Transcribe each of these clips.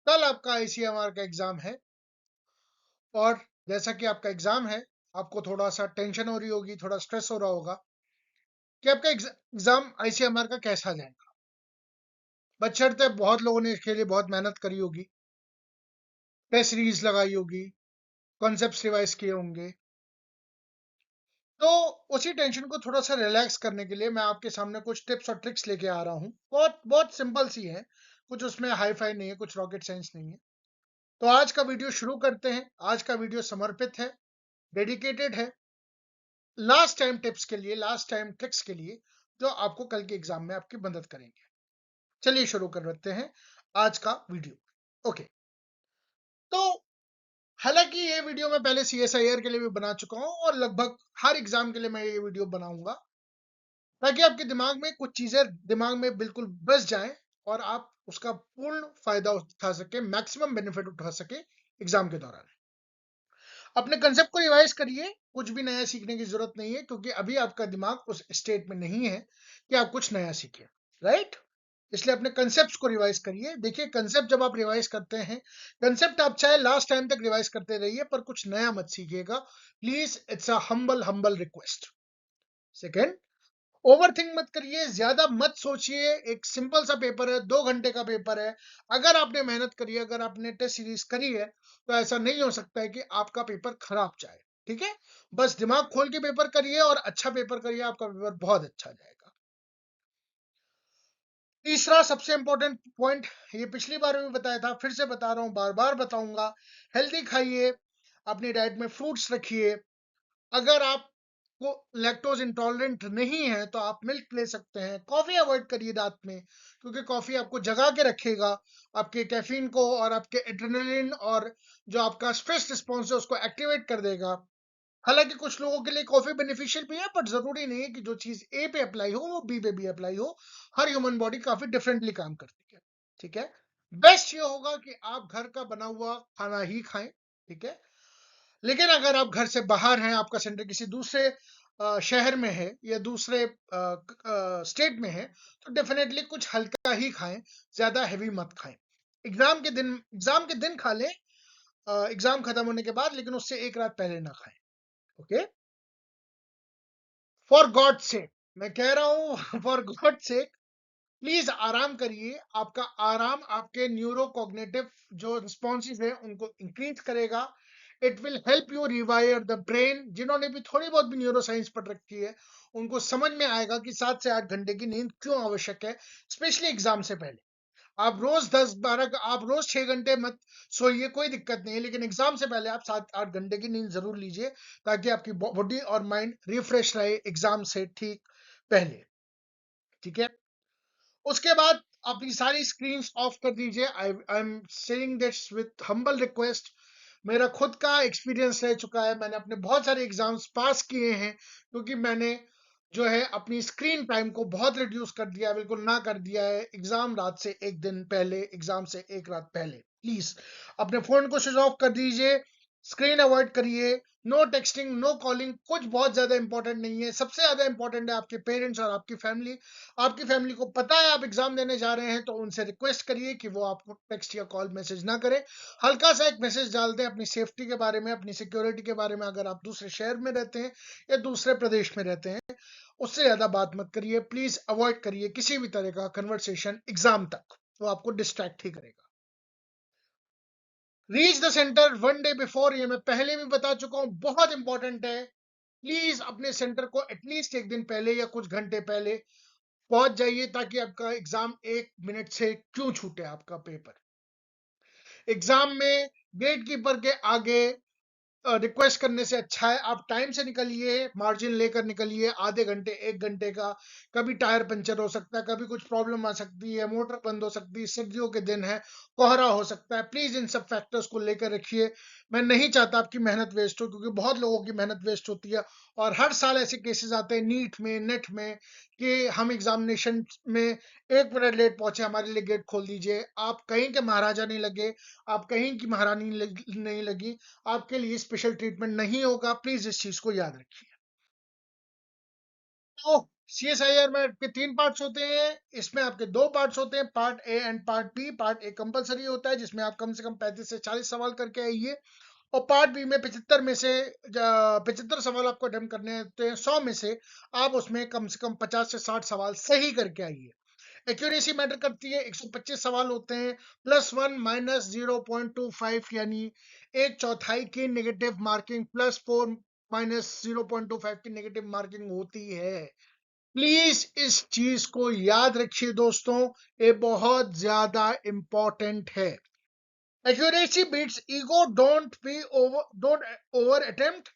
कल आपका आईसीएमआर का एग्जाम है और जैसा कि आपका एग्जाम है, आपको थोड़ा सा टेंशन हो रही होगी, थोड़ा स्ट्रेस हो रहा होगा कि आपका एग्जाम आईसीएमआर का कैसा जाएगा। बशर्ते बहुत लोगों ने इसके लिए बहुत मेहनत करी होगी, टेस्ट सीरीज लगाई होगी, कॉन्सेप्ट्स रिवाइज किए होंगे। तो उसी टेंशन को थोड़ा सा रिलैक्स करने के लिए मैं आपके सामने कुछ टिप्स और ट्रिक्स लेके आ रहा हूँ। बहुत बहुत सिंपल सी है, कुछ उसमें हाई फाई नहीं है, कुछ रॉकेट साइंस नहीं है। तो आज का वीडियो शुरू करते हैं। आज का वीडियो समर्पित है, डेडिकेटेड है लास्ट टाइम टिप्स के लिए, लास्ट टाइम ट्रिक्स के लिए, जो आपको कल के एग्जाम में आपकी मदद करेंगे। चलिए शुरू कर लेते हैं आज का वीडियो। ओके, तो हालांकि ये वीडियो मैं पहले सीएसआईआर के लिए भी बना चुका हूं और लगभग हर एग्जाम के लिए मैं ये वीडियो बनाऊंगा, ताकि आपके दिमाग में कुछ चीजें दिमाग में बिल्कुल बस जाएं और आप उसका पूर्ण फायदा उठा सके, मैक्सिमम बेनिफिट उठा सके एग्जाम के दौरान। अपने कंसेप्ट को रिवाइज करिए, कुछ भी नया सीखने की जरूरत नहीं है, क्योंकि अभी आपका दिमाग उस स्टेट में नहीं है कि आप कुछ नया सीखें, राइट। इसलिए अपने कंसेप्ट को रिवाइज करिए। देखिए, कंसेप्ट जब आप रिवाइज करते हैं, कंसेप्ट आप चाहे लास्ट टाइम तक रिवाइज करते रहिए, पर कुछ नया मत सीखिएगा please. It's a humble humble request. Second, overthink मत करिए, ज्यादा मत सोचिए। एक सिंपल सा पेपर है, 2 घंटे का पेपर है। अगर आपने मेहनत करी है, अगर आपने टेस्ट सीरीज करी है, तो ऐसा नहीं हो सकता है कि आपका पेपर खराब जाए। ठीक है, बस दिमाग खोल के पेपर करिए और अच्छा पेपर करिए, आपका पेपर बहुत अच्छा जाएगा। तीसरा सबसे इंपॉर्टेंट पॉइंट, ये पिछली बार भी बताया था, फिर से बता रहा हूँ, बार बार बताऊंगा। हेल्दी खाइए, अपनी डाइट में फ्रूट्स रखिए। अगर आपको लैक्टोज इंटॉलरेंट नहीं है तो आप मिल्क ले सकते हैं। कॉफी अवॉइड करिए रात में, क्योंकि कॉफी आपको जगा के रखेगा, आपके कैफीन को और आपके एड्रेनलिन और जो आपका स्ट्रेस रिस्पॉन्स है उसको एक्टिवेट कर देगा। हालांकि कुछ लोगों के लिए कॉफी बेनिफिशियल भी है, बट जरूरी नहीं है कि जो चीज ए पे अप्लाई हो वो बी पे भी अप्लाई हो। हर ह्यूमन बॉडी काफी डिफरेंटली काम करती है। ठीक है, बेस्ट ये होगा कि आप घर का बना हुआ खाना ही खाएं। ठीक है, लेकिन अगर आप घर से बाहर हैं, आपका सेंटर किसी दूसरे शहर में है या दूसरे स्टेट में है, तो डेफिनेटली कुछ हल्का ही खाएं, ज्यादा हैवी मत खाएं। एग्जाम के दिन खा लें, एग्जाम खत्म होने के बाद, लेकिन उससे एक रात पहले ना खाएं। ओके, फॉर गॉड सेक, मैं कह रहा हूं फॉर गॉड सेक, प्लीज आराम करिए। आपका आराम आपके न्यूरो कॉग्निटिव जो रिस्पॉन्सेज है उनको इंक्रीज करेगा। It will help you rewire the brain. जिन्होंने भी थोड़ी बहुत भी न्यूरो साइंस पढ़ रखी है, उनको समझ में आएगा कि 7 से 8 घंटे की नींद क्यों आवश्यक है, स्पेशली एग्जाम से पहले। आप रोज 10-12, आप रोज 6 घंटे मत सोइए, कोई दिक्कत नहीं है, लेकिन एग्जाम से पहले आप 7-8 घंटे की नींद जरूर लीजिए, ताकि आपकी बॉडी और माइंड रिफ्रेश रहे एग्जाम से ठीक पहले। ठीक है, उसके बाद अपनी सारी स्क्रीन ऑफ कर दीजिए। I am saying this with humble request. मेरा खुद का एक्सपीरियंस रह चुका है, मैंने अपने बहुत सारे एग्जाम्स पास किए हैं, क्योंकि मैंने जो है अपनी स्क्रीन टाइम को बहुत रिड्यूस कर दिया, बिल्कुल ना कर दिया है। एग्जाम रात से एक दिन पहले, एग्जाम से एक रात पहले प्लीज अपने फोन को स्विच ऑफ कर दीजिए, स्क्रीन अवॉइड करिए। नो टेक्सटिंग, नो कॉलिंग, कुछ बहुत ज्यादा इंपॉर्टेंट नहीं है। सबसे ज्यादा इंपॉर्टेंट है आपके पेरेंट्स और आपकी फैमिली। आपकी फैमिली को पता है आप एग्जाम देने जा रहे हैं, तो उनसे रिक्वेस्ट करिए कि वो आपको टेक्स्ट या कॉल मैसेज ना करें। हल्का सा एक मैसेज डाल दें अपनी सेफ्टी के बारे में, अपनी सिक्योरिटी के बारे में। अगर आप दूसरे शहर में रहते हैं या दूसरे प्रदेश में रहते हैं, उससे ज्यादा बात मत करिए। प्लीज अवॉइड करिए किसी भी तरह का कन्वर्सेशन एग्जाम तक, वो आपको डिस्ट्रैक्ट ही करेगा। Reach the centre 1 day before, ये मैं पहले भी बता चुका हूं, बहुत इंपॉर्टेंट है। प्लीज अपने सेंटर को एटलीस्ट एक दिन पहले या कुछ घंटे पहले पहुंच जाइए, ताकि आपका एग्जाम 1 मिनट से क्यों छूटे आपका पेपर। एग्जाम में गेट कीपर के आगे रिक्वेस्ट करने से अच्छा है आप टाइम से निकलिए, मार्जिन लेकर निकलिए, आधे घंटे 1 घंटे का। कभी टायर पंचर हो सकता है, कभी कुछ प्रॉब्लम आ सकती है, मोटर बंद हो सकती है, सर्दियों के दिन है, कोहरा हो सकता है। प्लीज इन सब फैक्टर्स को लेकर रखिए। मैं नहीं चाहता आपकी मेहनत वेस्ट हो, क्योंकि बहुत लोगों की मेहनत वेस्ट होती है। और हर साल ऐसे केसेस आते हैं नीट में, नेट में, कि हम एग्जामिनेशन में 1 मिनट लेट पहुंचे, हमारे लिए गेट खोल दीजिए। आप कहीं के महाराजा नहीं लगे, आप कहीं की महारानी नहीं लगी, आपके लिए स्पेशल ट्रीटमेंट नहीं होगा। प्लीज इस चीज को याद रखिए। तो CSIR में आपके 3 पार्ट्स होते हैं, इसमें आपके 2 पार्ट्स होते हैं, part A and part B. Part A compulsory होता है जिसमें आप कम से कम 35 से 40 सवाल करके आइए, और पार्ट बी में 75 में से 75 सवाल आपको अटेम्प्ट करने होते हैं 100 में से, आप उसमें कम से कम 50 से 60 सवाल सही करके आइए। एक्यूरेसी मैटर करती है, 125 सवाल होते हैं, +1 माइनस 0.25 यानी एक चौथाई की नेगेटिव मार्किंग, +4 माइनस 0.25 की नेगेटिव मार्किंग होती है। प्लीज इस चीज को याद रखिए दोस्तों, ये बहुत ज्यादा इंपॉर्टेंट है। Accuracy beats ego, don't over attempt,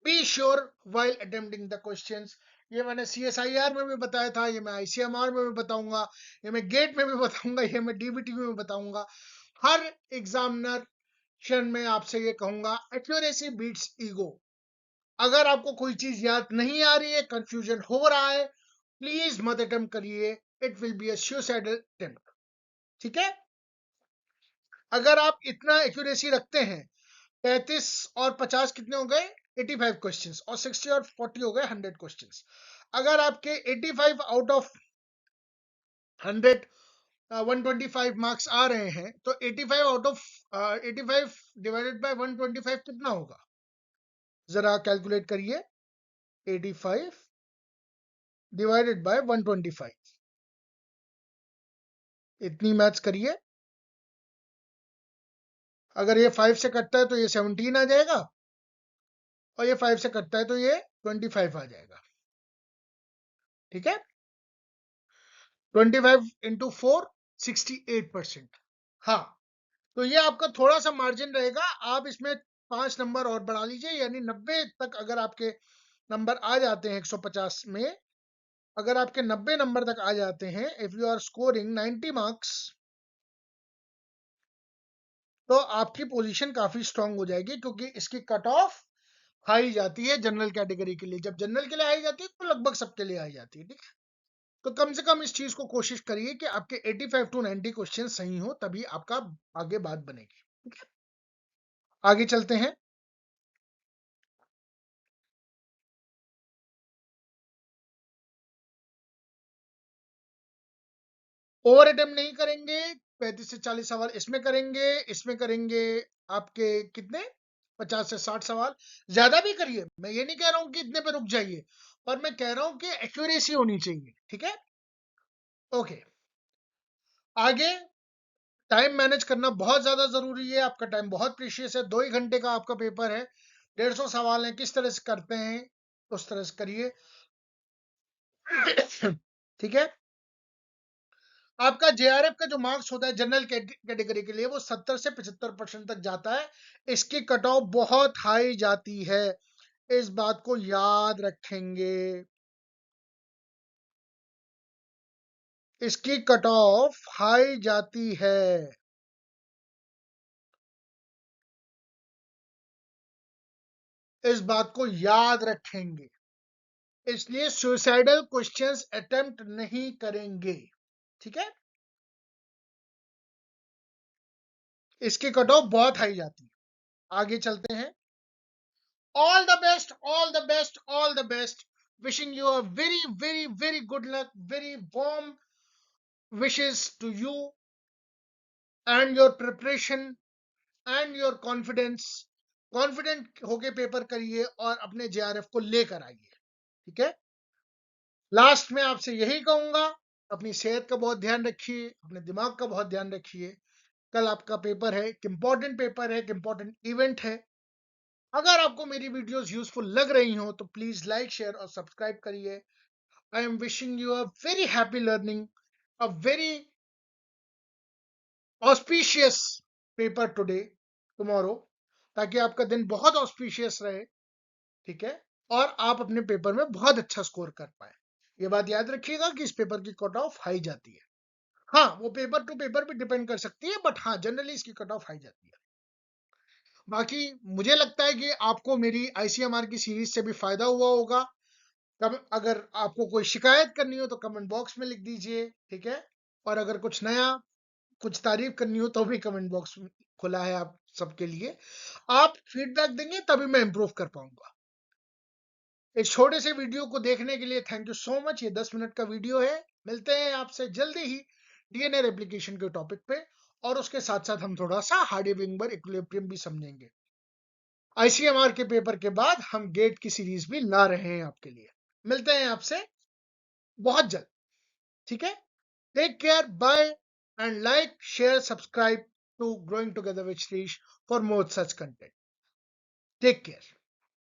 be sure while attempting the questions. ये मैंने CSIR में भी बताया था, ये मैं ICMR में भी बताऊंगा, ये मैं गेट में भी बताऊंगा, ये मैं DBT में भी बताऊंगा। हर एग्जामिनर क्षण में आपसे ये कहूंगा, एक्यूरेसी बीट्स ईगो। अगर आपको कोई चीज याद नहीं आ रही है, कंफ्यूजन हो रहा है, प्लीज मत अटेम्प्ट करिए, it will be a suicidal attempt. ठीक है, अगर आप इतना एक्यूरेसी रखते हैं, 35 और 50 कितने हो गए, 85 क्वेश्चंस, और 60 और 40 हो गए 100 क्वेश्चंस। अगर आपके 85 आउट ऑफ 100 125 मार्क्स आ रहे हैं, तो 85 आउट ऑफ 85 डिवाइडेड बाय 125 कितना होगा, जरा कैलकुलेट करिए। 85 डिवाइडेड बाय 125, इतनी मैथ्स करिए। अगर ये 5 से कटता है तो ये 17 आ जाएगा, और ये 5 से कटता है तो ये 25 आ जाएगा। ठीक है, 25 इंटू 4, 68%। हाँ, तो ये आपका थोड़ा सा मार्जिन रहेगा, आप इसमें 5 नंबर और बढ़ा लीजिए, यानी 90 तक अगर आपके नंबर आ जाते हैं 150 में, अगर आपके 90 नंबर तक आ जाते हैं, if you are scoring 90 marks, तो आपकी पोजीशन काफी स्ट्रांग हो जाएगी, क्योंकि इसकी कट ऑफ हाई जाती है जनरल कैटेगरी के लिए। जब जनरल के लिए आई जाती है तो लगभग सबके लिए आई जाती है। ठीक है, तो कम से कम इस चीज को कोशिश करिए कि आपके 85 टू 90 क्वेश्चन सही हो, तभी आपका आगे बात बनेगी। ठीक है, आगे चलते हैं। ओवर अटेम्प्ट नहीं करेंगे, 35 से 40 सवाल इसमें करेंगे, इसमें करेंगे आपके कितने, 50 से 60 सवाल। ज्यादा भी करिए, मैं ये नहीं कह रहा हूं कि इतने पे रुक जाइए, पर मैं कह रहा हूं कि एक्यूरेसी होनी चाहिए। ठीक है, ओके, आगे टाइम मैनेज करना बहुत ज्यादा जरूरी है। आपका टाइम बहुत प्रीशियस है, 2 ही घंटे का आपका पेपर है, 150 सवाल है, किस तरह से करते हैं उस तरह से करिए। ठीक है, आपका JRF का जो मार्क्स होता है जनरल कैटेगरी के लिए, वो 70 से 75% तक जाता है। इसकी कट ऑफ बहुत हाई जाती है, इस बात को याद रखेंगे। इसकी कट ऑफ हाई जाती है, इस बात को याद रखेंगे, इसलिए सुसाइडल क्वेश्चंस अटेम्प्ट नहीं करेंगे। ठीक है, इसकी कट ऑफ बहुत हाई जाती है। आगे चलते हैं। All the best, all the best, all the best, wishing you a very very very good luck, very warm wishes to you and your preparation and your confidence। Confident होके paper करिए और अपने JRF को लेकर आइए। ठीक है, last में आपसे यही कहूंगा, अपनी सेहत का बहुत ध्यान रखिए, अपने दिमाग का बहुत ध्यान रखिए। कल आपका पेपर है, एक इंपॉर्टेंट पेपर है, एक इंपॉर्टेंट इवेंट है। अगर आपको मेरी वीडियोस यूजफुल लग रही हो तो प्लीज लाइक, शेयर और सब्सक्राइब करिए। I am wishing you a very happy learning, a very auspicious paper today, tomorrow, ताकि आपका दिन बहुत ऑस्पिशियस रहे। ठीक है, और आप अपने पेपर में बहुत अच्छा स्कोर कर पाए। ये बात याद रखिएगा कि इस पेपर की कट ऑफ हाई जाती है। हाँ, वो पेपर टू पेपर भी डिपेंड कर सकती है, बट हाँ जनरली इसकी कट ऑफ हाई जाती है। बाकी मुझे लगता है कि आपको मेरी ICMR की सीरीज से भी फायदा हुआ होगा। तब अगर आपको कोई शिकायत करनी हो तो कमेंट बॉक्स में लिख दीजिए। ठीक है, और अगर कुछ नया, कुछ तारीफ करनी हो तो भी कमेंट बॉक्स खुला है आप सबके लिए। आप फीडबैक देंगे तभी मैं इम्प्रूव कर पाऊंगा। इस छोटे से वीडियो को देखने के लिए थैंक यू सो मच। ये 10 मिनट का वीडियो है। मिलते हैं आपसे जल्दी ही डीएनए रेप्लिकेशन के टॉपिक पे, और उसके साथ साथ हम थोड़ा सा हार्डी विंगर इक्विलिब्रियम भी समझेंगे। आईसीएमआर के पेपर के बाद हम गेट की सीरीज भी ला रहे हैं आपके लिए। मिलते हैं आपसे बहुत जल्द, ठीक है? Take care, bye, and like, share, subscribe to growing together with Shrish for more such content. Take care.